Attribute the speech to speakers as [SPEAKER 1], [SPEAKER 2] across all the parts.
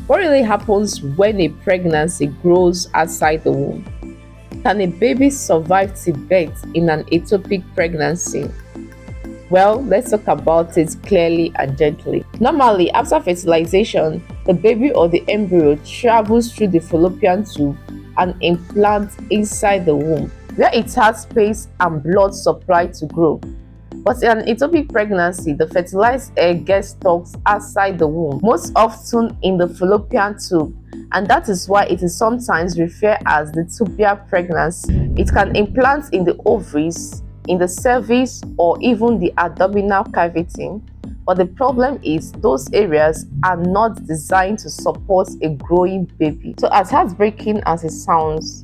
[SPEAKER 1] What really happens when a pregnancy grows outside the womb? Can a baby survive till birth in an ectopic pregnancy? Well, let's talk about it clearly and gently. Normally, after fertilization, the baby or the embryo travels through the fallopian tube and implants inside the womb, where it has space and blood supply to grow. But in an ectopic pregnancy, the fertilized egg gets stuck outside the womb, most often in the fallopian tube, and that is why it is sometimes referred as the ectopic pregnancy. It can implant in the ovaries, in the cervix, or even the abdominal cavity. But the problem is those areas are not designed to support a growing baby. So as heartbreaking as it sounds,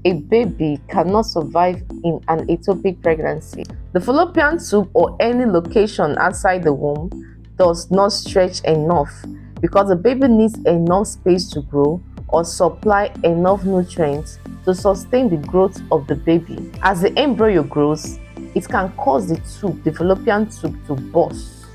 [SPEAKER 1] a baby cannot survive in an ectopic pregnancy. The fallopian tube or any location outside the womb does not stretch enough because the baby needs enough space to grow or supply enough nutrients to sustain the growth of the baby. As the embryo grows, it can cause the fallopian tube to burst,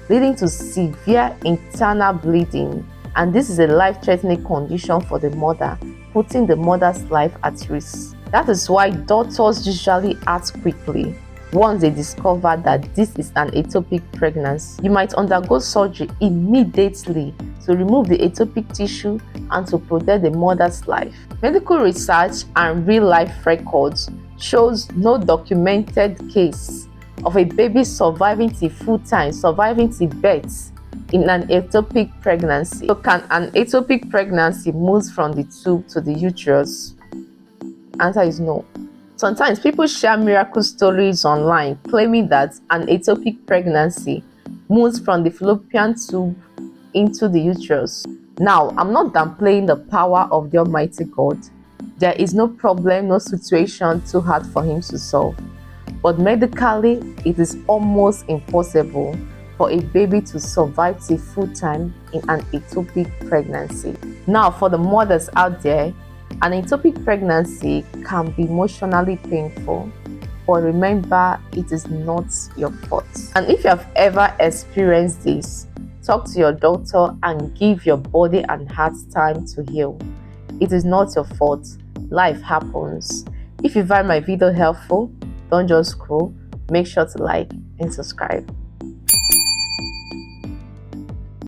[SPEAKER 1] leading to severe internal bleeding, and this is a life-threatening condition for the mother, putting the mother's life at risk. That is why doctors usually act quickly once they discover that this is an ectopic pregnancy. You might undergo surgery immediately to remove the ectopic tissue and to protect the mother's life. Medical research and real-life records shows no documented case of a baby surviving till birth in an ectopic pregnancy. So can an ectopic pregnancy move from the tube to the uterus? Answer is no. Sometimes people share miracle stories online claiming that an ectopic pregnancy moves from the fallopian tube into the uterus. Now, I'm not downplaying the power of the Almighty God. There is no problem, no situation too hard for Him to solve. But medically, it is almost impossible for a baby to survive till full-time in an ectopic pregnancy. Now, for the mothers out there, an ectopic pregnancy can be emotionally painful, but remember, it is not your fault. And if you have ever experienced this, talk to your doctor and give your body and heart time to heal. It is not your fault. Life happens. If you find my video helpful, don't just scroll. Make sure to like and subscribe.